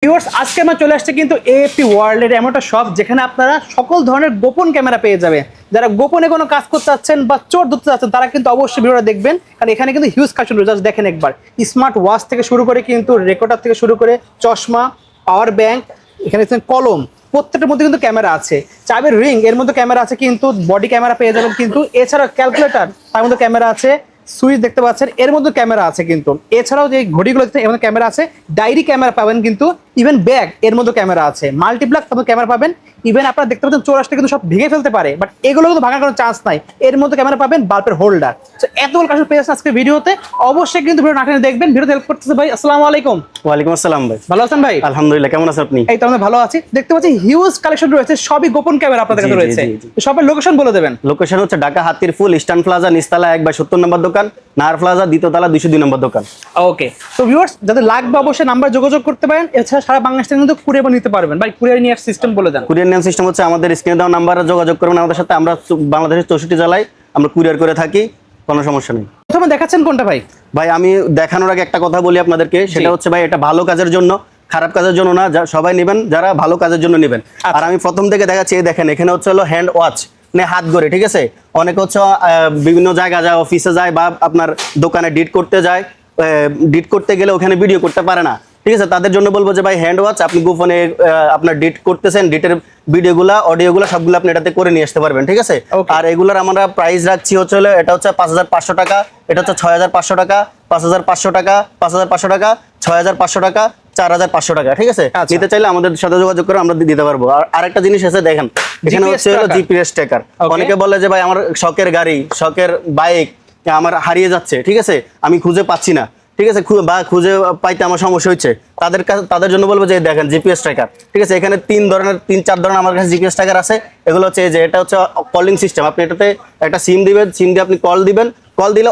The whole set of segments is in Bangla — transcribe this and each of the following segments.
ভিউয়ার্স আজকে আমরা চলে আসছে কিন্তু এএফপি ওয়ার্ল্ডের এমন একটা শপ যেখানে আপনারা সকল ধরনের গোপন ক্যামেরা পেয়ে যাবেন। যারা গোপনে কোনো কাজ করতে চাচ্ছেন বা চোর ধরতে চাচ্ছেন তারা কিন্তু অবশ্যই ভিডিওটা দেখবেন, কারণ এখানে কিন্তু হিউজ কালেকশন রয়েছে। জাস্ট দেখেন একবার, স্মার্ট ওয়াচ থেকে শুরু করে কিন্তু রেকর্ডার থেকে শুরু করে চশমা, পাওয়ার ব্যাংক, এখানে কলম, প্রত্যেকটার মধ্যে কিন্তু ক্যামেরা আছে। চাবির রিং এর মধ্যে ক্যামেরা আছে, কিন্তু বডি ক্যামেরা পেয়ে যাবেন কিন্তু। এছাড়া ক্যালকুলেটর তার মধ্যে ক্যামেরা আছে, সুইচ দেখতে পাচ্ছেন এর মধ্যে ক্যামেরা আছে কিন্তু। এছাড়াও যে ঘড়িগুলো দেখতে এর মধ্যে ক্যামেরা আছে, ডায়েরি ক্যামেরা পাবেন কিন্তু, ইভেন ব্যাগ এর মধ্যে ক্যামেরা আছে, মাল্টিপ্লাক তার মধ্যে ক্যামেরা পাবেন। ইভেন আপনারা দেখতে পাচ্ছেন চোর আসলে কিন্তু সব ভেঙে ফেলতে পারে, বাট এগুলো কিন্তু ভাঙার কোনো চান্স নাই। এর মধ্যে ক্যামেরা পাবেন, বাল্বের হোল্ডার। তো এতগুলো কাজ পেয়েছেন আজকে ভিডিওতে, অবশ্যই কিন্তু ভিডিও না টেনে দেখবেন। ভিডিওতে হেল্প করতেছে ভাই। আসসালামু আলাইকুম। ওয়ালাইকুম আসসালাম ভাই, ভালো আছেন ভাই? আলহামদুলিল্লাহ, কেমন আছেন আপনি? এই তো আমরা ভালো আছি। দেখতে পাচ্ছি হিউজ কালেকশন রয়েছে, সবই গোপন ক্যামেরা আপনাদের কাছে রয়েছে। সবের লোকেশন বলে দেবেন। লোকেশন হচ্ছে ঢাকা হাতির ফুল ইস্টার্ন প্লাজা নিচতলা 1/70 নম্বর দোকান, নাহার প্লাজা দ্বিতীয় তলা 202 নম্বর দোকান। ওকে, তো ভিউয়ার্স যাদের লাগবে অবশ্যই নাম্বার যোগাযোগ করতে পারেন। এছাড়া সারা বাংলাদেশ থেকে কিন্তু কুরিয়ার নিতে পারবেন। ভাই কুরিয়ার নেওয়ার সিস্টেম বলে দেন। কুরিয়ার নেওয়ার সিস্টেম হচ্ছে আমাদের স্ক্রিনে দেওয়া নাম্বারে যোগাযোগ করবেন আমাদের সাথে। আমরা বাংলাদেশের 64 জেলায় আমরা কুরিয়ার করে থাকি, কোনো সমস্যা নেই। প্রথমে দেখাচ্ছেন কোনটা ভাই? ভাই আমি দেখানোর আগে একটা কথা বলি আপনাদেরকে, সেটা হচ্ছে ভাই এটা ভালো কাজের জন্য, খারাপ কাজের জন্য না। সবাই নেবেন যারা ভালো কাজের জন্য নেবেন। আর আমি প্রথম থেকে দেখাচ্ছি, এই দেখেন এখানে হচ্ছে হলো হ্যান্ড ওয়াচ, মানে হাত ঘড়ি, ঠিক আছে। অনেকে হচ্ছে বিভিন্ন জায়গা যায়, অফিসে যায় বা আপনার দোকানে ডিট করতে যায়, ডিট করতে গেলে ওখানে ভিডিও করতে পারে না, ঠিক আছে। তাদের জন্য বলবো যে ভাই হ্যান্ড ওয়াচ, আপনি গোপনে আপনার ডিট করতেছেন, ডিটের ভিডিওগুলা অডিওগুলা সবগুলো আপনি এটাতে করে নিয়ে আসতে পারবেন, ঠিক আছে। আর এগুলোর আমরা প্রাইস রাখছি হচ্ছে হলো, এটা হচ্ছে 5500 টাকা, এটা হচ্ছে 6500 টাকা, 5500 টাকা, 5500 টাকা, 6500 টাকা, 4500 টাকা, ঠিক আছে। নিতে চাইলে আমাদের সাথে যোগাযোগ করে আমরা দিতে পারবো। আর আরেকটা জিনিস আছে দেখেন, এখানে হচ্ছে হলো জিপিএস ট্র্যাকার। অনেকে বলে যে ভাই আমার শখের গাড়ি, শখের বাইক আমার হারিয়ে যাচ্ছে, ঠিক আছে, আমি খুঁজে পাচ্ছি না, ঠিক আছে, বা খুঁজে পাইতে আমার সমস্যা হচ্ছে, তাদের জন্য বলবো যে দেখেন জিপিএস ট্র্যাকার, ঠিক আছে। এখানে 3-4 ধরনের আমার কাছে জিপিএস ট্র্যাকার আছে। এগুলো হচ্ছে যে এটা হচ্ছে কলিং সিস্টেম, আপনি এটাতে একটা সিম দিবেন, সিম দিয়ে আপনি কল দিবেন, কল দিলে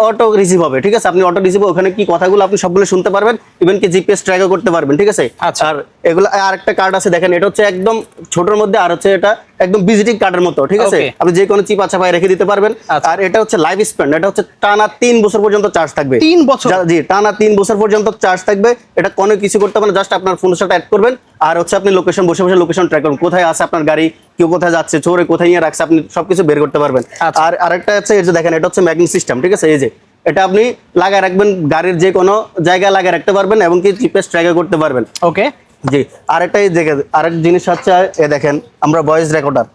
অটো রিসিভ হবে, ঠিক আছে। আপনি অটো রিসিভ, ওখানে কি কথাগুলো আপনি সবগুলো শুনতে পারবেন, ইভেন কি জিপিএস ট্র্যাকও করতে পারবেন, ঠিক আছে। আর এগুলো আরেকটা কার্ড আছে দেখেন, এটা হচ্ছে একদম ছোটর মধ্যে, আর হচ্ছে এটা একদম ভিজিটিং কার্ডের মতো, ঠিক আছে। আপনি যে কোনো চিপা চাপায় রেখে দিতে পারবেন। আর এটা হচ্ছে লাইফ স্প্যান, এটা হচ্ছে টানা 3 বছর পর্যন্ত চার্জ থাকবে। 3 বছর? জি, টানা 3 বছর পর্যন্ত চার্জ থাকবে। এটা কোনো কিছু করতে হবে না, জাস্ট আপনার ফোনের সাথে অ্যাড করবেন, আর হচ্ছে আপনি লোকেশন বসে বসে লোকেশন ট্র্যাক করুন, কোথায় আছে আপনার গাড়ি, কেউ কোথায় যাচ্ছে, চোরে কোথায় নিয়ে রাখছে, আপনি সবকিছু বের করতে পারবেন। আর আরেকটা হচ্ছে এই যে দেখেন, এটা হচ্ছে ম্যাগনেট সিস্টেম, ঠিক আছে। এই যে এটা আপনি লাগায় রাখবেন, গাড়ির যে কোনো জায়গায় লাগায় রাখতে পারবেন এবং কি জিপিএস ট্র্যাক করতে পারবেন। ওকে জি, আরেকটা এই দেখেন, আরেক জিনিস হচ্ছে এ দেখেন, আমরা ভয়েস রেকর্ডার,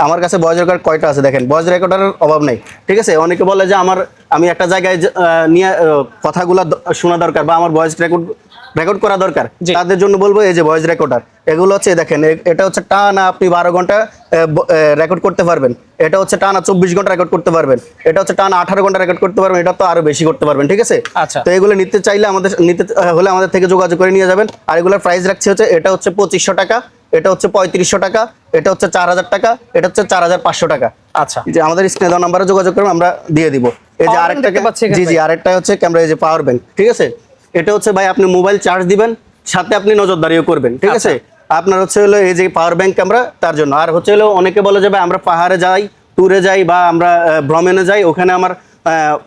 আমার কাছে ভয়েস রেকর্ড কয়টা আছে দেখেন, ভয়েস রেকর্ডারের অভাব নেই, ঠিক আছে। অনেকে বলে যে আমি একটা জায়গায় নিয়ে কথাগুলো শোনা দরকার বা আমার ভয়েস রেকর্ড করা দরকার, তাদের জন্য বলবো এই যে ভয়েস রেকর্ডার। এগুলো হচ্ছে দেখেন, এটা হচ্ছে টানা আপনি 12 ঘন্টা রেকর্ড করতে পারবেন, এটা হচ্ছে টানা 24 ঘন্টা রেকর্ড করতে পারবেন, এটা হচ্ছে টানা 18 ঘন্টা রেকর্ড করতে পারবেন, এটা তো আরো বেশি করতে পারবেন, ঠিক আছে। তো এগুলো নিতে চাইলে আমাদের থেকে যোগাযোগ করে নিয়ে যাবেন। আর এগুলোর প্রাইস রাখছি হচ্ছে, এটা হচ্ছে 2500 টাকা, এটা হচ্ছে 3500 টাকা, এটা হচ্ছে 4000 টাকা, এটা হচ্ছে 4500 টাকা। আচ্ছা, যে আমাদের স্ক্রিনে দেওয়া নাম্বারে যোগাযোগ করবেন, আমরা দিয়ে দিব। এই যে আরেকটা, জি আরেকটা হচ্ছে ক্যামেরা, এই যে পাওয়ার ব্যাংক, ঠিক আছে। এটা হচ্ছে ভাই আপনি মোবাইল চার্জ দিবেন, সাথে আপনি নজরদারিও করবেন, ঠিক আছে। আপনার হচ্ছে হলো এই যে পাওয়ার ব্যাংক ক্যামেরা, তার জন্য। আর হচ্ছে হলো অনেকে বলে যে ভাই আমরা পাহাড়ে যাই, ট্যুরে যাই বা আমরা ভ্রমণে যাই, ওখানে আমার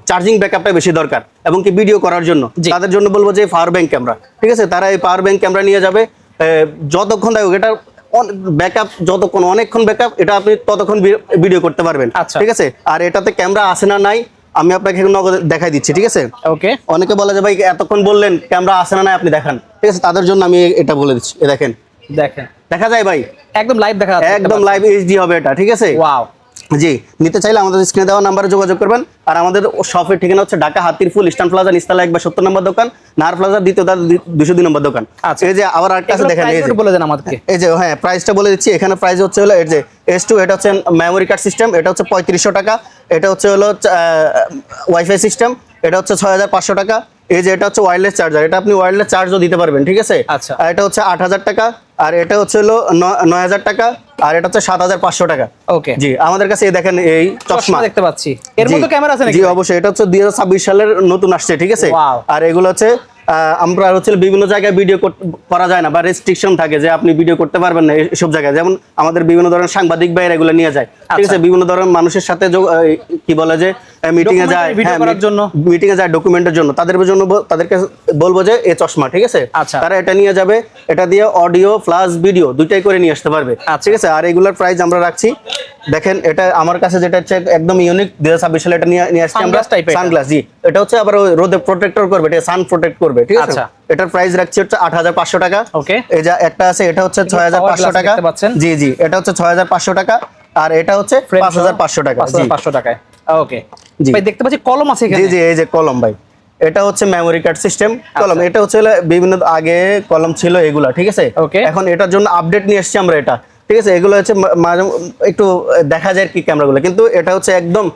চার্জিং ব্যাকআপটা বেশি দরকার এবং কি ভিডিও করার জন্য, তাদের জন্য বলবো যে পাওয়ার ব্যাংক ক্যামেরা, ঠিক আছে। তারা এই পাওয়ার ব্যাংক ক্যামেরা নিয়ে যাবে, যতক্ষণ দেয় এটা ব্যাকআপ, যতক্ষণ অনেকক্ষণ ব্যাকআপ, এটা আপনি ততক্ষণ ভিডিও করতে পারবেন, ঠিক আছে। আর এটাতে ক্যামেরা আছে না নাই আমি আপনাকে দেখাই দিচ্ছি, ঠিক আছে। ওকে, অনেকে বলে যে ভাই এতক্ষণ বললেন ক্যামেরা আছে না নাই আপনি দেখান, ঠিক আছে। তাদের জন্য আমি এটা বলে দিচ্ছি, দেখেন দেখা যায় ভাই, একদম লাইভ দেখা যাচ্ছে, একদম লাইভ এইচডি হবে এটা, ঠিক আছে। ওয়াও। জি, নিতে চাইলে আমাদের স্ক্রিনে দেওয়া নাম্বারে যোগাযোগ করবেন। আর আমাদের শপের ঠিকানা হচ্ছে ঢাকা হাতির ফুল ইস্টার্ন প্লাজা নিচতলা 1/70 নম্বর দোকান, নাহার প্লাজা দ্বিতীয় তলা 202 নম্বর দোকান। এই যে আবার আরেকটা আছে দেখেন, এই যে বলে দেন আমাদেরকে। এই যে হ্যাঁ, প্রাইসটা বলে দিচ্ছি। এখানে প্রাইস হচ্ছে হলো এই যে S2, এটা হচ্ছে মেমোরি কার্ড সিস্টেম, এটা হচ্ছে 3500 টাকা, এটা হচ্ছে হলো ওয়াইফাই সিস্টেম, এটা হচ্ছে 6500 টাকা। এই যে এটা হচ্ছে ওয়্যারলেস চার্জার, এটা আপনি ওয়্যারলেস চার্জও দিতে পারবেন, ঠিক আছে। আর এটা হচ্ছে 8000 টাকা, আর এটা হচ্ছে হলো 9000 টাকা, আর এটা হচ্ছে 7500 টাকা। ওকে, জি আমাদের কাছে এই দেখেন এই চশমা দেখতে পাচ্ছি, এর মধ্যে ক্যামেরা আছে নাকি? জি অবশ্যই, এটা হচ্ছে 2026 সালের নতুন আসছে, ঠিক আছে। আর এগুলো হচ্ছে আমরা হচ্ছে বিভিন্ন জায়গায় ভিডিও করা যায় না বা রেস্ট্রিকশন থাকে যে আপনি ভিডিও করতে পারবেন না এসব জায়গায়, যেমন আমাদের বিভিন্ন ধরনের সাংবাদিক ভাইরা এগুলো নিয়ে যায়, ঠিক আছে, বিভিন্ন ধরনের মানুষের সাথে কি বলে যে মিটিং এ যায়, মিটিং এ যায় ডকুমেন্টের জন্য, তাদেরকে বলবো যে এই চশমা, ঠিক আছে, তারা এটা নিয়ে যাবে, এটা দিয়ে অডিও প্লাস ভিডিও দুইটাই করে নিয়ে আসতে পারবে, ঠিক আছে। আর এগুলোর প্রাইস আমরা রাখছি, দেখেন এটা আমার কাছে যেটা হচ্ছে একদম ইউনিক 2026 সালে এটা নিয়ে আসছি আমরা, সানগ্লাস, জি, এটা হচ্ছে আবার রোদে প্রোটেক্টর করবে, এটা সান প্রোটেক্ট করবে, ঠিক আছে। এটার প্রাইস রাখছি হচ্ছে 8500 টাকা। এই যে একটা আছে এটা হচ্ছে 6500 টাকা, জি জি, এটা হচ্ছে 6500 টাকা, আর এটা হচ্ছে 5500 টাকা, 5500 টাকায়। ওকে ভাই, দেখতে পাচ্ছি কলম আছে এখানে, জি জি, এই যে কলম ভাই, এটা হচ্ছে মেমোরি কার্ড সিস্টেম কলম, এটা হচ্ছে বিভিন্ন আগে কলম ছিল এগুলা, ঠিক আছে, এখন এটার জন্য আপডেট নিয়ে এসেছি আমরা এটা, ঠিক আছে। এগুলো হচ্ছে একটু দেখা যায় কি ক্যামেরাগুলো, কিন্তু এটা হচ্ছে একদম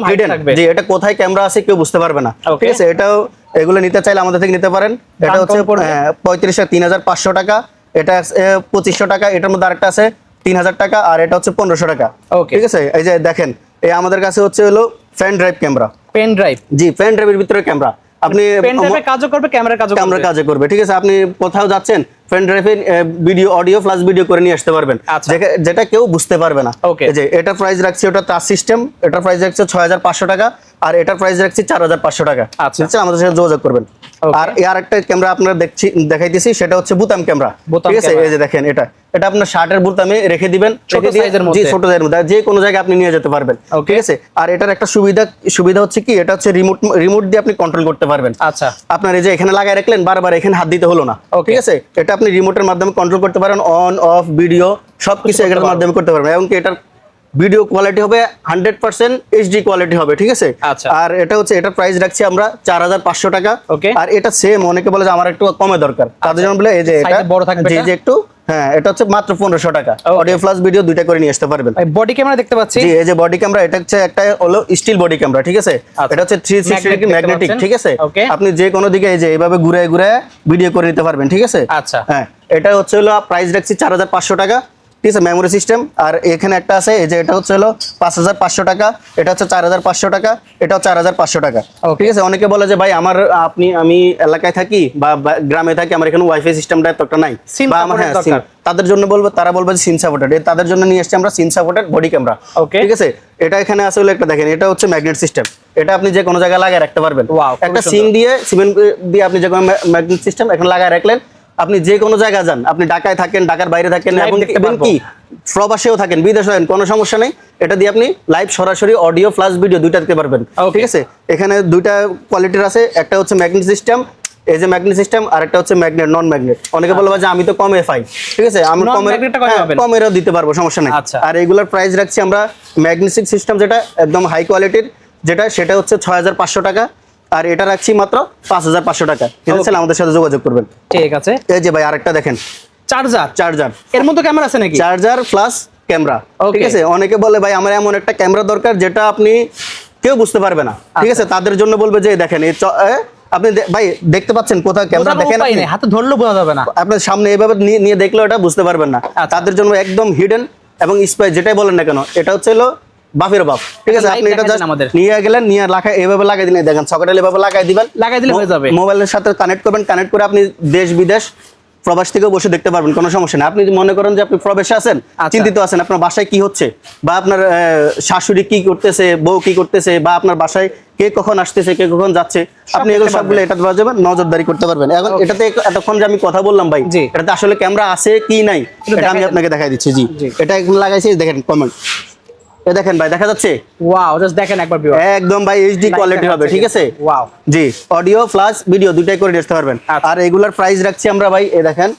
হিডেন, জি, এটা কোথায় ক্যামেরা আছে কেউ বুঝতে পারবে না, ঠিক আছে। এটাও এগুলো নিতে চাইলে আমাদের থেকে নিতে পারেন। এটা হচ্ছে 35,000 টাকা, এটা 2500 টাকা, এটার মধ্যে আরেকটা আছে 3000 টাকা, আর এটা হচ্ছে 1500 টাকা, ঠিক আছে। এই যে দেখেন, এই আমাদের কাছে হচ্ছে হলো pen drive camera, pen drive, জি, পেন ড্রাইভের ভিতরে ক্যামেরা, আপনি পেন ড্রাইভে কাজও করবে, ক্যামেরা কাজও করবে, ঠিক আছে। আপনি কোথাও যাচ্ছেন, পেন ড্রাইভে ভিডিও অডিও প্লাস ভিডিও করে নিয়ে আসতে পারবেন, যেটা কেউ বুঝতে পারবে না। এই যে এটার প্রাইস রাখছি, ওটা টাচ সিস্টেম, এটার প্রাইস রাখছি 6500 টাকা, আর এটার প্রাইস রাখছি 4500 টাকা, ঠিক আছে, আমাদের সাথে যোগাযোগ করবেন। আর এর একটা ক্যামেরা আপনারা দেখাইতেছি, সেটা হচ্ছে বুতাম ক্যামেরা, ঠিক আছে। এই যে দেখেন, এটা আপনার শার্টের বুতামে রেখে দিবেন, ছোট সাইজের মধ্যে যে কোনো জায়গায় আপনি নিয়ে যেতে পারবেন, ঠিক আছে। আর এটার একটা সুবিধা হচ্ছে কি, এটা হচ্ছে রিমোট দিয়ে আপনি কন্ট্রোল করতে পারবেন। আচ্ছা, আপনার এই যে এখানে লাগায় রাখলেন, বারবার এখানে হাত দিতে হলো না, ঠিক আছে। এটা আপনি রিমোটের মাধ্যমে কন্ট্রোল করতে পারেন, অন অফ ভিডিও সবকিছু এটার মাধ্যমে করতে পারবেন, এবং এটার ভিডিও কোয়ালিটি হবে 100% এইচডি কোয়ালিটি হবে, ঠিক আছে। আর এটা হচ্ছে, এটার প্রাইস রাখছি আমরা 4500 টাকা। আর এটা সেম, অনেকে বলে যে আমার একটু কমে দরকার, তাদের জন্য বলে এই যে এটা বড় থাকবে, জি জি, একটু, হ্যাঁ, এটা হচ্ছে মাত্র 1500 টাকা, অডিও প্লাস ভিডিও দুইটা করে নিয়ে আসতে পারবেন। বডি ক্যামেরা দেখতে পাচ্ছি, জি, এই যে বডি ক্যামেরা, এটা হচ্ছে একটা হলো স্টিল বডি ক্যামেরা, ঠিক আছে। এটা হচ্ছে 360 ডিগ্রি ম্যাগনেটিক, ঠিক আছে। আপনি যে কোনো দিকে এই যে এইভাবে ঘুরে ঘুরে ভিডিও করে নিতে পারবেন, ঠিক আছে। আচ্ছা, হ্যাঁ, এটা হচ্ছে হলো প্রাইস রাখছি 4500 টাকা, ঠিক আছে, মেমোরি সিস্টেম। আর এখানে একটা আছে, এই যে এটা হচ্ছে হলো 5500 টাকা, এটা হচ্ছে 4500 টাকা, এটাও 4500 টাকা, ঠিক আছে। অনেকে বলে যে ভাই আমি এলাকায় থাকি বা গ্রামে থাকি, আমার এখানে ওয়াইফাই সিস্টেমটা এতটা নাই, বা আমার, হ্যাঁ, তাদের জন্য বলবো, তারা বলবে যে সিম সাপোর্টেড, তাদের জন্য নিয়ে এসেছি আমরা সিম সাপোর্টেড বডি ক্যামেরা, ঠিক আছে। এটা এখানে আছে হলো একটা, দেখেন, এটা হচ্ছে ম্যাগনেট সিস্টেম, এটা আপনি যে কোনো জায়গায় লাগায় রাখতে পারবেন, একটা সিম দিয়ে আপনি যে কোনো ম্যাগনেট সিস্টেম এখানে লাগায় রাখলেন, আপনি যে কোনো জায়গায় যান, আপনি ঢাকায় থাকেন, ঢাকার বাইরে থাকেন, এবং কি প্রবাসেও থাকেন, বিদেশে থাকেন, কোনো সমস্যা নেই, এটা দিয়ে আপনি লাইভ সরাসরি অডিও প্লাস ভিডিও দুইটা দিতে পারবেন, ঠিক আছে। এখানে দুইটা কোয়ালিটির আছে, একটা হচ্ছে ম্যাগনেট সিস্টেম, এই যে ম্যাগনেট সিস্টেম, আর একটা হচ্ছে ম্যাগনেট নন ম্যাগনেট। অনেকে বলবে যে আমি তো কমে পাই, ঠিক আছে, আমি কমেরও দিতে পারবো, সমস্যা নেই। আর এগুলোর প্রাইস রাখছি আমরা ম্যাগনেটিক সিস্টেম, যেটা একদম হাই কোয়ালিটির, সেটা হচ্ছে 6500 টাকা, আর এটা রাখছি মাত্র 5500 টাকা, ঠিক আছে। আমাদের সাথে যোগাযোগ করবেন, ঠিক আছে। এই যে ভাই আরেকটা দেখেন, চার্জার, এর মধ্যে ক্যামেরা আছে নাকি? চার্জার প্লাস ক্যামেরা, ঠিক আছে। অনেকে বলে ভাই আমার এমন একটা ক্যামেরা দরকার যেটা আপনি কেউ বুঝতে পারবে না, ঠিক আছে, তাদের জন্য বলবে যে দেখেন, আপনি ভাই দেখতে পাচ্ছেন কোথাও ক্যামেরা দেখেন, হাতে ধরলে বোঝা যাবে না, আপনার সামনে এইভাবে নিয়ে দেখলেও এটা বুঝতে পারবেন না, তাদের জন্য একদম হিডেন এবং স্পাই যেটাই বলেন না কেন, এটা হচ্ছে হলো বাফের বাপ, ঠিক আছে। আপনি এটা জাস্ট নিয়ে গেলেন, নিয়ে এইভাবে লাগাই দিলেন, দেখেন সকেটে এইভাবে লাগাই দিবেন, লাগাই দিলে হয়ে যাবে। মোবাইলের সাথে কানেক্ট করবেন, কানেক্ট করে আপনি দেশ বিদেশ প্রবাস থেকে বসে দেখতে পারবেন, কোনো সমস্যা নেই। আপনি মনে করেন যে আপনি প্রবাসে আছেন, চিন্তিত আছেন, আপনার বাসায় কি হচ্ছে, বা আপনার শাশুড়ি কি করতেছে, বউ কি করতেছে, বা আপনার বাসায় কে কখন আসতেছে, কে কখন যাচ্ছে, আপনি এগুলো সবগুলো এটা দেওয়া যাবে, নজরদারি করতে পারবেন। এখন এটাতে এতক্ষণ যে আমি কথা বললাম ভাই, এটাতে আসলে ক্যামেরা আছে কি নাই এটা আমি আপনাকে দেখাই দিচ্ছি, জি। এটা এখন লাগাইছি, দেখেন কমেন্ট, এ দেখেন ভাই, দেখা যাচ্ছে, ওয়াও, জাস্ট দেখেন একবার, একদম ভাই এইচডি কোয়ালিটি হবে, ঠিক আছে, ওয়াও, জি, অডিও প্লাস ভিডিও দুইটাই করে নিতে পারবেন। আর এগুলার প্রাইস রাখছি আমরা ভাই, এই দেখেন,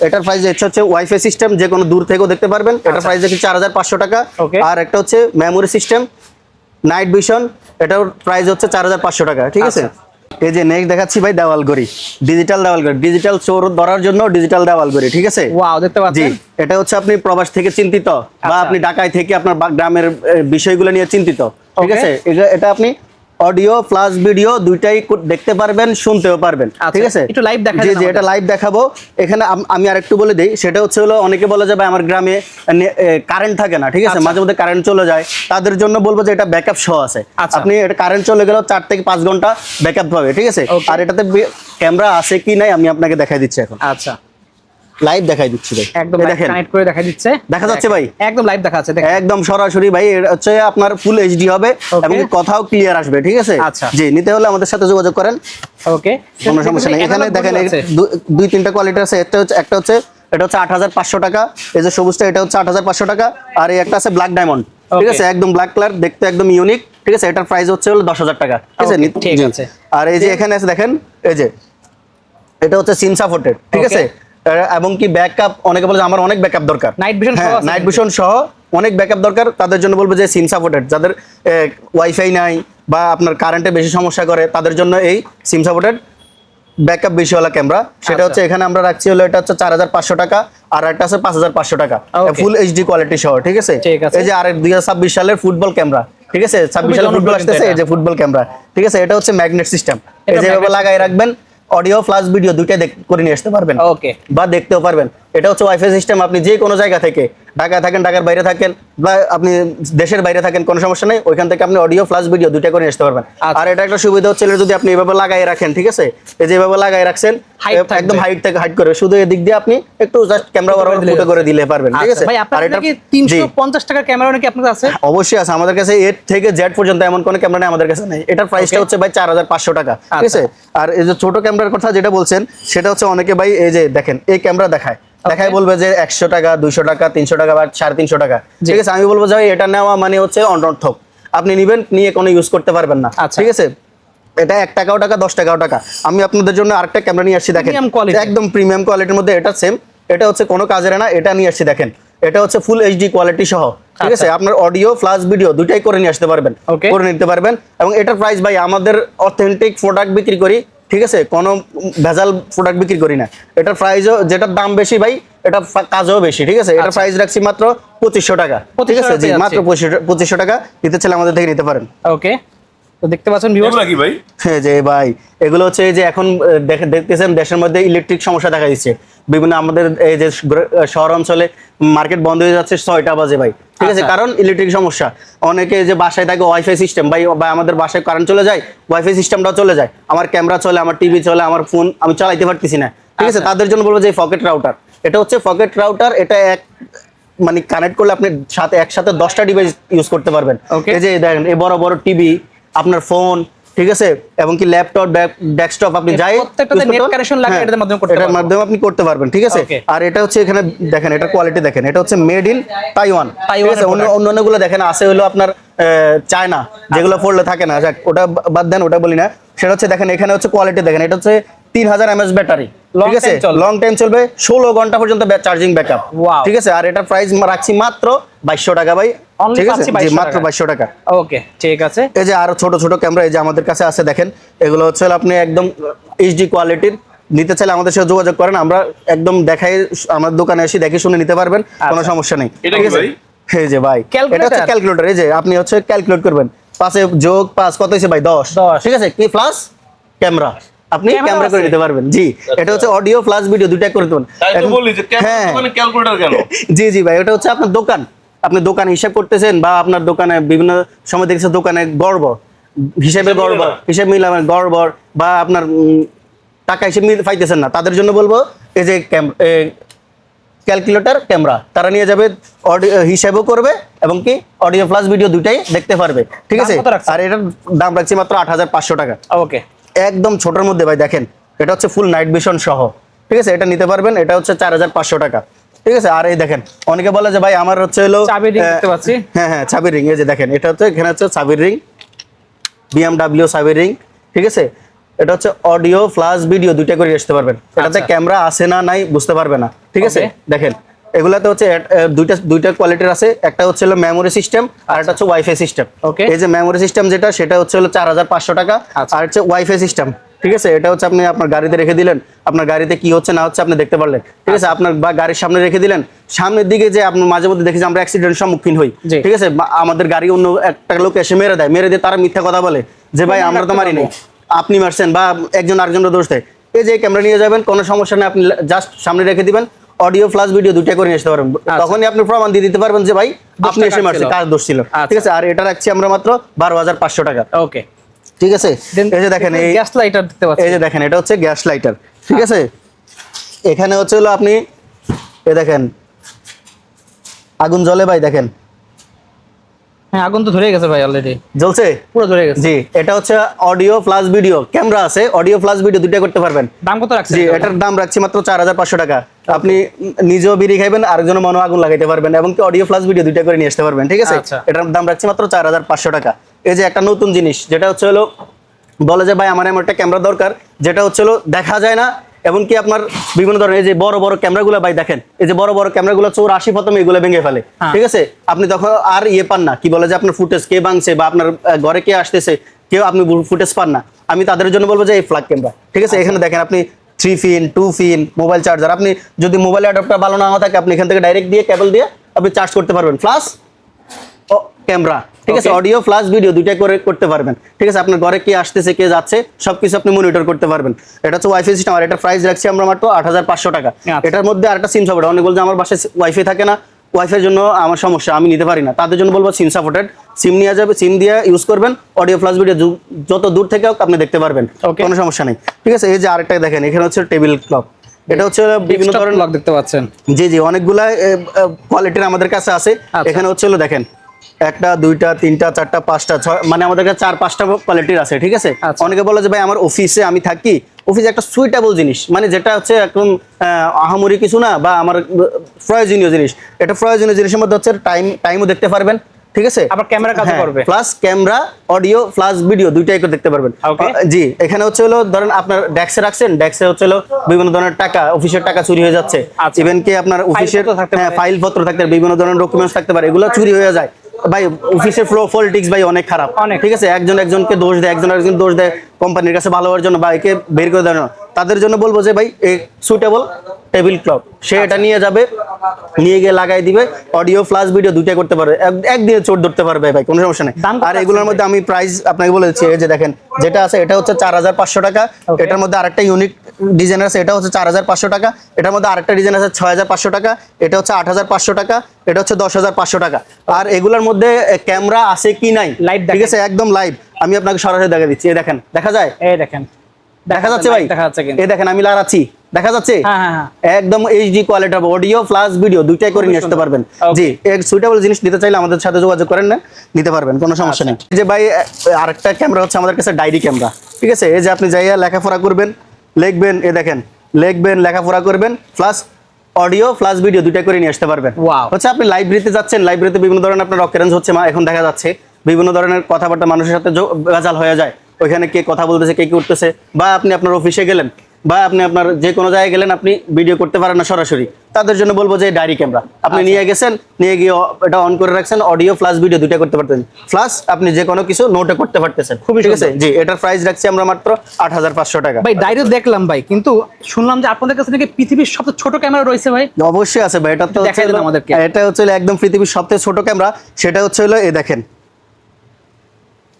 এটার প্রাইস হচ্ছে ওয়াইফাই সিস্টেম, যে কোনো দূর থেকেও দেখতে পারবেন, এটার প্রাইস রাখছি 4500 টাকা। আর একটা হচ্ছে মেমোরি সিস্টেম নাইট ভিশন, এটার প্রাইস হচ্ছে 4500 টাকা, ঠিক আছে। এই যে নেক্সট দেখাচ্ছি ভাই, দেওয়াল ঘড়ি, ডিজিটাল দেওয়াল ঘড়ি, ডিজিটাল চোর ধরার জন্য ডিজিটাল দেওয়াল ঘড়ি, ঠিক আছে, ওয়াও, দেখতে পাচ্ছেন, জি। এটা হচ্ছে আপনি প্রবাস থেকে চিন্তিত, বা আপনি ঢাকায় থেকে আপনার গ্রামের বিষয়গুলো নিয়ে চিন্তিত, ঠিক আছে, এটা আপনি অডিও প্লাস ভিডিও দুইটাই দেখতে পারবেন, শুনতেও পারবেন। আচ্ছা, ঠিক আছে, একটু live দেখায় জি দেন জি, আমাদের। এটা লাইভ দেখাবো। এখানে আমি আর একটু বলে দিই, সেটা হচ্ছে হলো অনেকে বলে যে ভাই আমার গ্রামে কারেন্ট থাকে না, ঠিক আছে, আচ্ছা। মাঝে মধ্যে কারেন্ট চলে যায়, তাদের জন্য বলবো যে এটা ব্যাকআপ সহ আছে। আচ্ছা। আপনি এটা কারেন্ট চলে গেলেও 4 থেকে 5 ঘন্টা ব্যাকআপ পাবে, ঠিক আছে। Okay. আর এটাতে ক্যামেরা আছে কি নাই আমি আপনাকে দেখাই দিচ্ছি, এখন আচ্ছা, লাইভ দেখাই দিচ্ছি ভাই। একদম এই লাইভ দেখেন, কানেক্ট করে দেখা দিচ্ছে। দেখা যাচ্ছে ভাই? একদম লাইভ দেখা যাচ্ছে, দেখেন। একদম সরাসরি ভাই, এটা হচ্ছে আপনার ফুল এইচডি হবে Okay. এবং কথাও ক্লিয়ার আসবে, ঠিক আছে। আচ্ছা। জি, নিতে হলে আমাদের সাথে যোগাযোগ করেন, ওকে, কোনো সমস্যা নেই। এখানে দেখেন দুই তিনটা কোয়ালিটি আছে। একটা হচ্ছে এটা হচ্ছে 8,500 টাকা, এই যে সবুজটা এটা হচ্ছে 8,500 টাকা, আর এই একটা আছে ব্ল্যাক ডায়মন্ড, ঠিক Okay. আছে, একদম ব্ল্যাক কালার, দেখতে একদম ইউনিক, ঠিক আছে। এটার প্রাইস হচ্ছে হলো 10,000 টাকা, ঠিক আছে। Okay, ঠিক জি। আছে। আর এই যে এখানে আছে দেখেন, এই যে এটা হচ্ছে সিম সাপোর্টেড, ঠিক Okay. আছে, এবং কি ব্যাকআপ, অনেকে বলে যে আমার অনেক ব্যাকআপ দরকার, নাইট ভিশন সহ হ্যাঁ, আছে নাইট কিন্তু। ভিশন সহ অনেক ব্যাকআপ দরকার, তাদের জন্য বলবো যে সিম সাপোর্টেড, যাদের ওয়াইফাই নাই বা আপনার কারেন্টে বেশি সমস্যা করে, তাদের জন্য এই সিম সাপোর্টেড ব্যাকআপ বেশিওয়ালা ক্যামেরা, সেটা আচ্ছা। হচ্ছে এখানে আমরা রাখছি হলো, এটা হচ্ছে 4,500 টাকা, আর একটা আছে 5,500 টাকা, Okay. ফুল এইচডি কোয়ালিটি সহ, ঠিক আছে। ঠিক আছে। এই যে আর 2026 সালের ফুটবল ক্যামেরা, ঠিক আছে, 26 সালে ফুটবল জনপ্রিয় আসতেছে, কিন্তু এই যে ফুটবল ক্যামেরা, ঠিক আছে। এটা হচ্ছে ম্যাগনেট সিস্টেম, এই এটা যে এভাবে magnet লাগাই রাখবেন, অডিও প্লাস ভিডিও দুইটাই করে নিয়ে আসতে পারবেন, ওকে। বা দেখতেও পারবেন। এটা হচ্ছে ওয়াইফাই সিস্টেম, আপনি যে কোনো জায়গা থেকে, ঢাকায় থাকেন, ঢাকার বাইরে থাকেন, বা আপনি দেশের বাইরে থাকেন, কোনো সমস্যা নেই, ওইখান থেকে আপনি অডিও প্লাস ভিডিও দুইটা করে নিয়ে আসতে পারবেন। আচ্ছা। আর এটা একটা সুবিধা হচ্ছে, যদি আপনি এভাবে লাগাই রাখেন, ঠিক আছে, এই যে এভাবে লাগাই রাখছেন, Height থাকবে। একদম হাইট থেকে হাইট করে, শুধু এদিক দিয়ে আপনি একটু জাস্ট ক্যামেরা বরাবর দিলে ফুটো করে দিলে পারবেন, ঠিক আছে। আচ্ছা, ভাই আপনার আর এটা নাকি জি 350 টাকার ক্যামেরা নাকি আপনার কাছে আছে? অবশ্যই আছে আমাদের কাছে, এর থেকে জেড পর্যন্ত এমন কোনো ক্যামেরা নেই আমাদের কাছে নেই। এটার প্রাইসটা Okay. হচ্ছে ভাই 4,500 টাকা, ঠিক আচ্ছা। আছে। আর এই যে ছোট ক্যামেরার কথা যেটা বলছেন, সেটা হচ্ছে অনেকে ভাই এই যে দেখেন, এই ক্যামেরা দেখায় বলবে যে 100 টাকা, 200 টাকা, 300 টাকা বা 350 টাকা, ঠিক আছে। আমি বলবো যে ভাই এটা নেওয়া মানে হচ্ছে অনর্থক, আপনি নিবেন, নিয়ে কোনো ইউজ করতে পারবেন না, আচ্ছা। ঠিক আছে। এটা 1 টাকাও টাকা, 10 টাকাও টাকা। আমি আপনাদের জন্য আরেকটা ক্যামেরা নিয়ে আসছি, দেখেন, Premium quality। একদম প্রিমিয়াম কোয়ালিটির মধ্যে, এটা সেম, এটা হচ্ছে কোনো কাজের না, এটা নিয়ে আসছি দেখেন, এটা হচ্ছে ফুল এইচডি কোয়ালিটি সহ, ঠিক আছে। আচ্ছা। আপনার অডিও প্লাস ভিডিও দুইটাই করে নিয়ে আসতে পারবেন, Okay. করে নিতে পারবেন। এবং এটার প্রাইস ভাই, আমাদের অথেন্টিক প্রোডাক্ট বিক্রি করি, ঠিক আছে, কোনো ভেজাল প্রোডাক্ট বিক্রি করি না। এটার প্রাইসও, যেটার দাম বেশি ভাই, এটা কাজও বেশি, ঠিক আছে। এটার আচ্ছা। প্রাইস রাখছি মাত্র 2500 টাকা, ঠিক 2500 আছে, জি, টাকায় মাত্র যাচ্ছে। 2500 টাকা, নিতে চাইলে আমাদের থেকে নিতে পারেন। ওকে, তো দেখতে পাচ্ছেন ভিউয়ার্স, এগুলা কি ভাই? হ্যাঁ যে ভাই, এগুলো হচ্ছে এই যে এখন দেখতেছেন দেশের মধ্যে ইলেকট্রিক সমস্যা দেখা দিচ্ছে বিভিন্ন, আমাদের এই যে শহর অঞ্চলে মার্কেট বন্ধ হয়ে যাচ্ছে 6টা বাজে ভাই, ঠিক আছে, আচ্ছা। কারণ ইলেকট্রিক সমস্যা। অনেকে যে বাসায় থাকে ওয়াইফাই সিস্টেম ভাই, বা আমাদের বাসায় কারেন্ট চলে যায়, ওয়াইফাই সিস্টেমটাও চলে যায়, আমার ক্যামেরা চলে, আমার টিভি চলে, আমার ফোন আমি চালাইতে পারতেছি না, ঠিক আছে। আচ্ছা। তাদের জন্য বলবো যে পকেট রাউটার, এটা হচ্ছে পকেট রাউটার, এটা মানে কানেক্ট করলে আপনি একসাথে 10টা ডিভাইস ইউজ করতে পারবেন। Okay. এই যে দেখেন, এই বড় বড় টিভি, আপনার ফোন, ঠিক আছে, এবং কি ল্যাপটপ, ডেস্কটপ, আপনি যাই প্রত্যেকটাতে net connection লাগে, এটার মাধ্যমে করতে এটার পারবো। মাধ্যমে আপনি করতে পারবেন, ঠিক আছে। Okay. আর এটা হচ্ছে এখানে দেখেন, এটার কোয়ালিটি দেখেন, এটা হচ্ছে মেড ইন তাইওয়ান, ঠিক তাইওয়ানের আছে। অন্যান্যগুলো দেখেন আছে হলো আপনার চায়না, যেগুলো পড়লে থাকে না, যাক ওটা বাদ দেন, ওটা বলি না। সেটা হচ্ছে দেখেন, এখানে হচ্ছে কোয়ালিটি দেখেন, এটা হচ্ছে 3000 mAh ব্যাটারি, Long ঠিক আছে, time চলবে। লং টাইম চলবে, 16 ঘন্টা পর্যন্ত চার্জিং ব্যাকআপ, Wow. ঠিক আছে। আর এটার প্রাইস রাখছি মাত্র 2200 টাকা ভাই, Only ঠিক আছে, পাচ্ছি জি, 2200 মাত্র টাকা। 2200 টাকা। ওকে, ঠিক আছে। এই যে আরো ছোট ছোট ক্যামেরা এই যে আমাদের কাছে আছে দেখেন, এগুলো হচ্ছে হলো আপনি একদম এইচডি কোয়ালিটির, নিতে চাইলে আমাদের সাথে যোগাযোগ করেন, আমরা একদম দেখাই, আমার দোকানে এসে দেখে শুনে নিতে পারবেন, কোনো সমস্যা নেই, এটা ঠিক কি আছে। ভাই? এই যে ভাই, Calculator? এটা হচ্ছে ক্যালকুলেটর, এই যে আপনি হচ্ছে ক্যালকুলেট করবেন, 5 যোগ 5 কত হয়েছে ভাই, 10, 10 ঠিক আছে, কি প্লাস ক্যামেরা, আপনি Camera ক্যামেরা করে আছে? নিতে পারবেন, জি। এটা হচ্ছে অডিও প্লাস ভিডিও দুইটাই করে দেবেন। তাই তো বলি যে হ্যাঁ। ক্যালকুলেটর কেন? জি জি ভাই, ওটা হচ্ছে আপনার দোকান, আপনি দোকান হিসাব করতেছেন, বা আপনার দোকানে বিভিন্ন সময় দেখছেন দোকানে গড়বড় হিসেবে, গড়বড় হিসেব মিলাবে গড়বড়, বা আপনার টাকা হিসেব পাইতেছেন না, তাদের জন্য বলবো এই যে ক্যালকুলেটর ক্যামেরা, তারা নিয়ে যাবে, অডিও হিসাবও করবে এবং কি অডিও প্লাস ভিডিও দুটাই দেখতে পারবে, ঠিক দাম আছে। কত রাখছেন? আর এটার দাম রাখছি মাত্র 8500 টাকা, ওকে, একদম ছোটর মধ্যে ভাই। দেখেন, এটা হচ্ছে ফুল নাইট ভিশন সহ, ঠিক আছে, এটা নিতে পারবেন, এটা হচ্ছে 4500 টাকা, ঠিক আছে। আর এই দেখেন, অনেকে বলে যে ভাই আমার হচ্ছে হলো চাবির ring দেখতে পাচ্ছি। হ্যাঁ হ্যাঁ, চাবির রিং, এই যে দেখেন, এটা হচ্ছে এখানে হচ্ছে চাবির রিং, BMW চাবির রিং, ঠিক আছে। এটা হচ্ছে অডিও প্লাস ভিডিও দুইটা করে আসতে পারবেন, এটাতে আচ্ছা। ক্যামেরা আছে না নাই বুঝতে পারবে না, ঠিক আছে। Okay. দেখেন, এগুলাতে হচ্ছে দুইটা কোয়ালিটির আছে, একটা হচ্ছে হলো মেমোরি সিস্টেম, আর একটা হচ্ছে ওয়াইফাই সিস্টেম। Okay. এই যে মেমোরি সিস্টেম যেটা, সেটা হচ্ছে হলো 4500 টাকা, আচ্ছা। আর হচ্ছে ওয়াইফাই সিস্টেম, ঠিক আছে, এটা হচ্ছে আপনি আপনার গাড়িতে রেখে দিলেন, আপনার গাড়িতে কি হচ্ছে না হচ্ছে আপনি দেখতে পারলেন, ঠিক আছে। আপনার বা গাড়ির সামনে রেখে দিলেন, সামনের দিকে যে আপনি মাঝে মধ্যে দেখি যে আমরা অ্যাক্সিডেন্টের সম্মুখীন হই, জি। ঠিক আছে, আমাদের গাড়ি অন্য একটা লোক এসে মেরে দেয়, মেরে দিয়ে তারা মিথ্যা কথা বলে যে ভাই আমরা তো মারি নাই, আপনি মারছেন, বা একজন আরেকজনের দোষ দেয়। এই যে ক্যামেরা নিয়ে যাবেন, কোনো সমস্যা নেই, আপনি জাস্ট সামনে রেখে দিবেন, অডিও প্লাস ভিডিও দুইটা করে নিয়ে আসতে পারবেন, তখনই আপনি প্রমাণ দিয়ে দিতে পারবেন যে ভাই আপনি এসে মারছেন, কাজ দোষ ছিল, ঠিক আছে। আর এটা রাখছি আমরা মাত্র 12,500 টাকা। ওকে, ঠিক আছে। এই যে দেখেন এই গ্যাস লাইটার দেখতে পাচ্ছেন, এই যে দেখেন এটা হচ্ছে গ্যাস লাইটার, ঠিক আছে। এখানে হচ্ছে হলো আপনি এই দেখেন আগুন জ্বলে ভাই, দেখেন হ্যাঁ আগুন তো ধরে গেছে ভাই, অলরেডি জ্বলছে পুরো ধরে গেছে। জি, এটা হচ্ছে অডিও প্লাস ভিডিও, ক্যামেরা আছে, অডিও প্লাস ভিডিও দুইটা করতে পারবেন। দাম কত রাখছেন? জি, এটার দাম রাখছি মাত্র 4,500 টাকা। আপনি নিজেও বিড়ি খাইবেন, আরেকজনের মনে আগুন লাগাইতে পারবেন, এবং কি অডিও প্লাস ভিডিও দুইটা করে নিয়ে আসতে পারবেন, ঠিক আছে। আচ্ছা। এটার দাম রাখছি মাত্র 4,500 টাকা। এই যে একটা নতুন জিনিস, যেটা হচ্ছে হলো বলে যে ভাই আমার এমন একটা ক্যামেরা দরকার যেটা হচ্ছে হলো দেখা যায় না, এমনকি আপনার বিভিন্ন ধরনের এই যে বড় বড় ক্যামেরাগুলো ভাই দেখেন, এই যে বড় বড় ক্যামেরাগুলো 84 প্রথমে এগুলো ভেঙে ফেলে, ঠিক আছে। আপনি তখন আর পান না, কি বলে যে আপনার ফুটেজ কে ভাঙছে বা আপনার ঘরে কে আসতেছে কেউ আপনি ফুটেজ পান না। আমি তাদের জন্য বলবো যে এই ফ্ল্যাগ ক্যামেরা, ঠিক আছে। এখানে দেখেন আপনি 3 পিন 2 পিন মোবাইল চার্জার, আপনি যদি মোবাইল অ্যাডাপ্টার ভালো না থাকে আপনি এখান থেকে ডাইরেক্ট দিয়ে কেবল দিয়ে আপনি চার্জ করতে পারবেন, প্লাস ক্যামেরা, ঠিক আছে। অডিও প্লাস ভিডিও দুইটা করে করতে পারবেন, ঠিক আছে। আপনার ঘরে কে আসতেছে কে যাচ্ছে সবকিছু আপনি মনিটর করতে পারবেন। এটা হচ্ছে ওয়াইফাই সিস্টেম, আর এটা প্রাইস রাখছি আমরা মাত্র 8,500 টাকা। এটার মধ্যে আরেকটা সিম সাপোর্ট, অনেক বলছে আমার বাসায় ওয়াইফাই থাকে না, ওয়াইফাই জন্য আমার সমস্যা, আমি নিতে পারি না, তাদের জন্য বলবো সিম সাপোর্টেড, সিম নিয়ে যাবে, সিম দিয়ে ইউজ করবেন, অডিও প্লাস ভিডিও যত দূর থেকে হোক আপনি দেখতে পারবেন, কোনো সমস্যা নেই, ঠিক আছে। এই যে আরেকটা দেখেন, এখানে হচ্ছে টেবিল ক্লক, এটা হচ্ছে বিভিন্ন ধরনের ক্লক দেখতে পাচ্ছেন। জি জি, অনেকগুলা কোয়ালিটির আমাদের কাছে আছে। এখানে হচ্ছে হলো দেখেন একটা দুইটা তিনটা চারটা পাঁচটা ছয়, মানে আমাদের কাছে 4-5টা কোয়ালিটির আছে, ঠিক আছে। অনেকে বলে যে ভাই আমার অফিসে আমি থাকি, অফিসে একটা সুইটেবল জিনিস, মানে যেটা হচ্ছে একদম আহামরি কিছু না, বা আমার প্রয়োজনীয় জিনিস, এটা প্রয়োজনীয় জিনিসের মধ্যে হচ্ছে টাইমও দেখতে পারবেন, ঠিক আছে। আবার ক্যামেরা কাজ করবে, plus camera audio plus video দুইটাই করে দেখতে পারবেন। জি, এখানে হচ্ছে হলো ধরেন আপনার ডেস্কে রাখছেন, ডেস্কে হচ্ছে হলো বিভিন্ন ধরনের টাকা, অফিসের টাকা চুরি হয়ে যাচ্ছে, ইভেন কি আপনার অফিসের ফাইল পত্র থাকতে পারে, বিভিন্ন ধরনের ডকুমেন্টস থাকতে পারে, এগুলো চুরি হয়ে যায় ভাই। অফিসের পলিটিক্স ভাই অনেক খারাপ, ঠিক আছে। একজন একজনকে দোষ দেয়, একজন একজন দোষ দেয় কোম্পানির কাছে ভালো হওয়ার জন্য বা একে বের করে দেওয়ার জন্য। তাদের জন্য বলবো যে ভাই এই সুইটেবল টেবিল ক্লক, সে এটা নিয়ে যাবে, নিয়ে গিয়ে লাগাই দিবে, অডিও প্লাস ভিডিও দুইটা করতে পারবে, একদিনে চোট ধরতে পারবে ভাই, কোনো সমস্যা নেই। আর এগুলোর মধ্যে আমি প্রাইস আপনাকে বলেছি, এই যে দেখেন যেটা আছে এটা হচ্ছে 4,500 টাকা। এটার মধ্যে আরেকটা ইউনিক ডিজাইন আছে, এটা হচ্ছে 4,500 টাকা। এটার মধ্যে আরেকটা ডিজাইন আছে 6,500 টাকা। এটা হচ্ছে 8,500 টাকা। এটা হচ্ছে 10,500 টাকা। আর এগুলোর মধ্যে ক্যামেরা আছে কি নাই, ঠিক আছে, একদম লাইভ আমি আপনাকে সরাসরি দেখা দিচ্ছি। এই দেখেন, দেখা যায়, এই দেখেন দেখা যাচ্ছে ভাই, এই দেখেন আমি লাগাচ্ছি, দেখা যাচ্ছে একদম এইচডি কোয়ালিটি হবে, অডিও প্লাস ভিডিও দুইটাই করে নিয়ে আসতে পারবেন। জি, এক সুইটেবল জিনিস নিতে চাইলে আমাদের সাথে যোগাযোগ করেন, না নিতে পারবেন, কোনো সমস্যা নেই। যে ভাই আরেকটা ক্যামেরা হচ্ছে আমাদের কাছে ডায়েরি ক্যামেরা, ঠিক আছে। এই যে আপনি যাইয়া লেখাপড়া করবেন, লিখবেন, এই দেখেন লিখবেন, লেখাপড়া করবেন, প্লাস অডিও প্লাস ভিডিও দুইটা করে নিয়ে আসতে পারবেন। হচ্ছে আপনি লাইব্রেরিতে যাচ্ছেন, লাইব্রেরিতে বিভিন্ন ধরনের আপনার অকারেন্স হচ্ছে, এখন দেখা যাচ্ছে বিভিন্ন ধরনের কথাবার্তা মানুষের সাথে ভেজাল হয়ে যায়, ওইখানে কে কথা বলতেছে কে কি উঠতেছে, বা আপনি আপনার অফিসে গেলেন বা আপনি আপনার যে কোনো জায়গায় গেলেন, আপনি ভিডিও করতে পারেন না সরাসরি, তাদের জন্য বলবো যে ডায়েরি ক্যামেরা আপনি নিয়ে গেছেন, নিয়ে গিয়ে এটা অন করে রাখছেন, অডিও প্লাস ভিডিও দুইটা করতে পারতেছেন, প্লাস আপনি যে কোনো কিছু নোটে করতে পারতেছেন, খুবই ঠিক আছে। জি, এটার প্রাইস রাখছি আমরা মাত্র 8,500 টাকা। ভাই ডায়েরি দেখলাম ভাই, কিন্তু শুনলাম যে আপনাদের কাছে নাকি পৃথিবীর সবচেয়ে ছোট ক্যামেরা রয়েছে ভাই। অবশ্যই আছে ভাই, এটা তো দেখাই দেন আমাদেরকে। এটা হচ্ছে একদম পৃথিবীর সবচেয়ে ছোট ক্যামেরা, সেটা হচ্ছে হলো এই দেখেন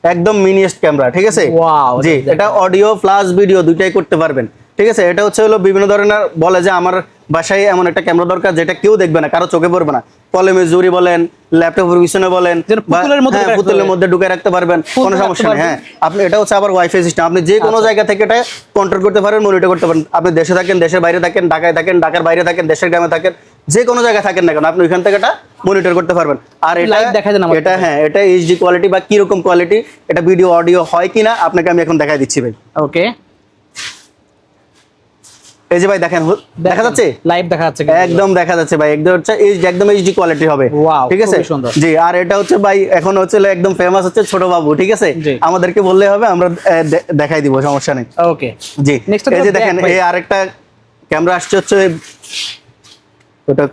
একদম মিনিয়েস্ট ক্যামেরা, ঠিক আছে। জি, এটা অডিও প্লাস ভিডিও দুইটাই করতে পারবেন, ঠিক আছে। এটা হচ্ছে হলো বিভিন্ন ধরনের বলে যে আমার বাসায় এমন একটা ক্যামেরা দরকার যেটা কেউ দেখবে না, কারো চোখে পড়বে না, কলমে জুরি বলেন, ল্যাপটপের পিছনে বলেন, পুতুলের মধ্যে ঢুকে রাখতে পারবেন, কোনো সমস্যা নেই। হ্যাঁ, আপনি এটা হচ্ছে আবার ওয়াইফাই সিস্টেম, আপনি যে কোনো জায়গা থেকে এটা কন্ট্রোল করতে পারেন, মনিটর করতে পারেন। আপনি দেশে থাকেন, দেশের বাইরে থাকেন, ঢাকায় থাকেন, ঢাকার বাইরে থাকেন, দেশের গ্রামে থাকেন, যে কোনো জায়গায় থাকেন না কেন আপনি ওইখান থেকে এটা মনিটর করতে পারবেন। আর এটা হ্যাঁ, এটা এইচডি কোয়ালিটি বা কিরকম কোয়ালিটি, এটা ভিডিও অডিও হয় কিনা আপনাকে আমি এখন দেখাই দিচ্ছি ভাই। ওকে, এই যে ভাই দেখেন, দেখা যাচ্ছে লাইভ দেখা যাচ্ছে, একদম দেখা যাচ্ছে ভাই, একদম এইচডি কোয়ালিটি হবে, ঠিক আছে। জি, আর এটা হচ্ছে ভাই এখন হচ্ছে একদম ফেমাস হচ্ছে ছোট বাবু, ঠিক আছে, আমাদেরকে বললে হবে, আমরা দেখাই দিব, সমস্যা নেই। ওকে, জি, এই যে দেখেন এই আরেকটা ক্যামেরা আসছে হচ্ছে ওটা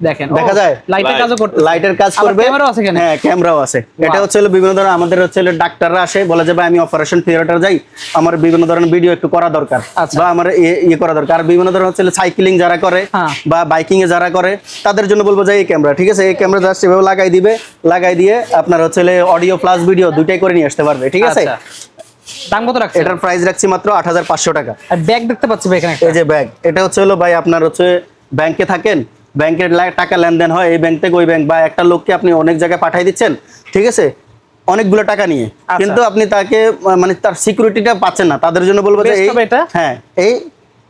দেখেন দেখা যায় লাইটের কাজও করতে, লাইটের কাজ আবার করবে, ক্যামেরাও আছে এখানে। হ্যাঁ ক্যামেরাও আছে। এটা হচ্ছে হলো বিভিন্ন ধরনের, আমাদের হচ্ছে হলো ডাক্তাররা আসে বলে যে ভাই আমি অপারেশন থিয়েটার যাই, আমার বিভিন্ন ধরনের ভিডিও একটু করা দরকার, আচ্ছা। বা আমার ইয়ে করা দরকার। আর বিভিন্ন ধরনের হচ্ছে সাইক্লিং যারা করে হ্যাঁ। বা বাইকিং এ যারা করে তাদের জন্য বলবো যে এই ক্যামেরা, ঠিক আছে, এই ক্যামেরা জাস্ট এভাবে লাগাই দিয়ে আপনার হচ্ছে অডিও প্লাস ভিডিও দুইটাই করে নিয়ে আসতে পারবে, ঠিক আছে। আচ্ছা। দাম কত রাখছেন? এটার প্রাইস রাখছি মাত্র 8500 টাকা। আর ব্যাগ দেখতে পাচ্ছি ভাই এখানে একটা। এই যে ব্যাগ, এটা হচ্ছে হলো ভাই আপনার হচ্ছে ব্যাংকে থাকেন, ব্যাংকের টাকা লেনদেন হয় এই ব্যাংক থেকে ওই ব্যাংক, বা একটা লোককে আপনি অনেক জায়গায় পাঠিয়ে দিচ্ছেন, ঠিক আছে, অনেকগুলো টাকা নিয়ে, কিন্তু আপনি তাকে মানে তার সিকিউরিটিটা পাচ্ছেন না, তাদের জন্য বলবো যে Best এই হবে এটা? হ্যাঁ এই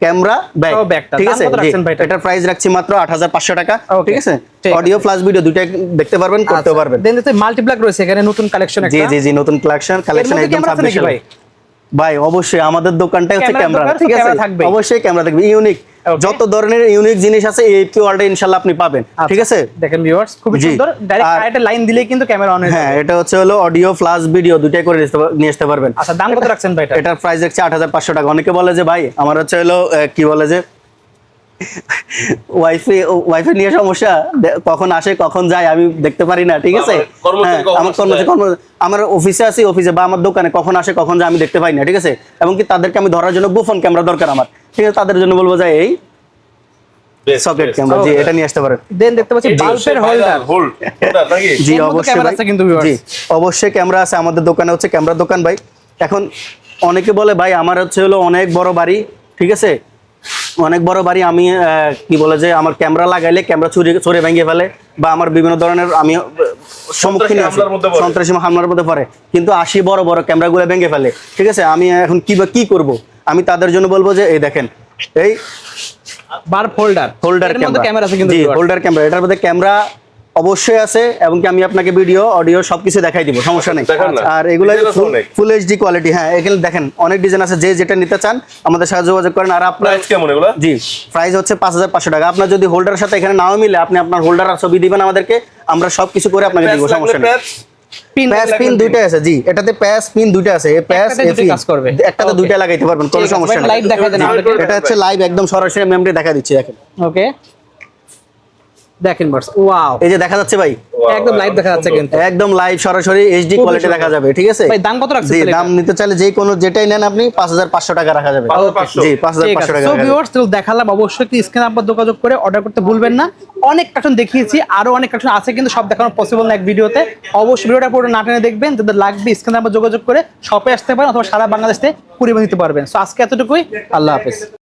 ক্যামেরা ব্যাগ, ও, ব্যাগটা। ঠিক দাম আছে। কত রাখছেন ভাই এটা? এটার প্রাইস রাখছি মাত্র 8500 টাকা, Okay, ঠিক আছে। ঠিক অডিও প্লাস ভিডিও দুইটাই দেখতে পারবেন, করতেও পারবেন। দেন তো মাল্টিপ্লাক রয়েছে এখানে, নতুন কালেকশন একটা। জি জি জি, নতুন কালেকশন মধ্যে একদম ক্যামেরা আছে নাকি 26 ভাই? ভাই অবশ্যই আমাদের দোকানটাই হচ্ছে ক্যামেরার ক্যামেরা, দোকান, তো ঠিক আছে, ক্যামেরা থাকবেই। অবশ্যই ক্যামেরা থাকবে, ইউনিক Okay. যত ধরনের ইউনিক জিনিস আছে এই ওয়ার্ল্ডে ইনশাআল্লাহ আপনি পাবেন, ঠিক আছে। দেখেন ভিউয়ার্স, খুব জি। সুন্দর, ডাইরেক্ট আর- কারেন্টের লাইন দিলেই কিন্তু ক্যামেরা অন হয়ে হ্যাঁ, যাবে। এটা হচ্ছে হলো অডিও প্লাস ভিডিও দুইটাই করে নিয়ে আসতে পারবেন। আচ্ছা, দাম কত রাখছেন ভাই এটা? এটার প্রাইস রাখছি 8500 টাকা। অনেকে বলে যে ভাই আমার হচ্ছে হলো কি বলে যে ওয়াইফাই নিয়ে সমস্যা, কখন আসে কখন যায় আমি দেখতে পারি না, ঠিক আছে। হ্যাঁ, আমার আমার অফিসে আছি, অফিসে বা আমার দোকানে কখন আসে কখন যায় আমি দেখতে পাই না, ঠিক আছে। এবং কি তাদেরকে আমি ধরার জন্য গোপন ক্যামেরা দরকার আমার, ঠিক আছে, তাদের জন্য বলবো যে এই সকেট ক্যামেরা, জি, এটা নিয়ে আসতে পারেন। দেন দেখতে পাচ্ছি বাল্বের হোল্ডার। জি এর মধ্যে অবশ্যই ক্যামেরা ভাই, আছে কিন্তু viewers। জি অবশ্যই ক্যামেরা আছে আমাদের দোকানে, হচ্ছে ক্যামেরা দোকান ভাই। এখন অনেকে বলে ভাই আমার হচ্ছে হলো অনেক বড় বাড়ি, ঠিক আছে, অনেক বড় বাড়ি, আমি কি বলে যে আমার ক্যামেরা লাগাইলে ক্যামেরা চুরি ভেঙে ফেলে, বা আমার বিভিন্ন ধরনের আমি সম্মুখীন আছি, সন্ত্রাসী হামলার মধ্যে পড়ে, কিন্তু আসি বড় বড় ক্যামেরাগুলো ভেঙে ফেলে, ঠিক আছে। আমি এখন কি করব, আমি তাদের জন্য বলবো যে এই দেখেন এই বাল্ব হোল্ডার হোল্ডার ক্যামেরা আছে কিন্তু জি, viewers। হোল্ডার ক্যামেরা, এটার মধ্যে ক্যামেরা অবশ্যই আছে, এবং কি আমি আপনাকে ভিডিও অডিও সবকিছু দেখাই দিব, সমস্যা নেই। দেখান না। আর এগুলো Design আছে অনেক। ফুল এইচডি কোয়ালিটি, হ্যাঁ এখানে দেখেন অনেক ডিজাইন আছে, যে যেটা নিতে চান আমাদের সাথে যোগাযোগ করেন। আর আপনার প্রাইস কেমন এগুলো? জি প্রাইস হচ্ছে 5500 টাকা। আপনার যদি হোল্ডারের সাথে এখানে নাও মিলে, আপনি আপনার হোল্ডার আর ছবি দিবেন আমাদেরকে, আমরা সবকিছু করে আপনাকে দিব, সমস্যা নেই। প্যাচ পিন দুইটা আছে, জি এটাতে প্যাচ পিন দুইটা আছে, এই প্যাচ একটাতে দুটোই কাজ করবে। একটাতে দুইটা লাগাইতে পারবেন, কোনো ঠিক আছে, সমস্যা ভাই, নেই। live দেখাই দেন আমাদেরকে। এটা হচ্ছে লাইভ একদম সরাসরি মেমরি দেখা দিচ্ছি, দেখেন ওকে, দেখেন বাস, ওয়াও, এই যে দেখা যাচ্ছে ভাই, একদম লাইভ দেখা যাচ্ছে কিন্তু। একদম লাইভ সরাসরি এইচডি খুবই কোয়ালিটি সুন্দর। দেখা যাবে, ঠিক আছে। ভাই দাম কত রাখছেন জি, তাহলে দাম এটা? নিতে চাইলে যে কোনো যেটাই নেন আপনি 5500 টাকা রাখা যাবে। 5500 জি, ঠিক 5500 আছে। টাকা So রাখা যাবে। viewers, তো দেখালাম, অবশ্যই কি স্ক্রিন নাম্বার যোগাযোগ করে অর্ডার করতে ভুলবেন না। অনেক কালেকশন দেখিয়েছি, আরো অনেক কালেকশন আছে, কিন্তু সব দেখানো পসিবল না এক ভিডিওতে। অবশ্যই ভিডিওটা পুরো না টেনে দেখবেন, যাদের লাগবে স্ক্রিন নাম্বার যোগাযোগ করে শপে আসতে পারেন, অথবা সারা বাংলাদেশ থেকে কুরিয়ার নিতে পারবেন। সো আজকে এতটুকুই, আল্লাহ হাফেজ।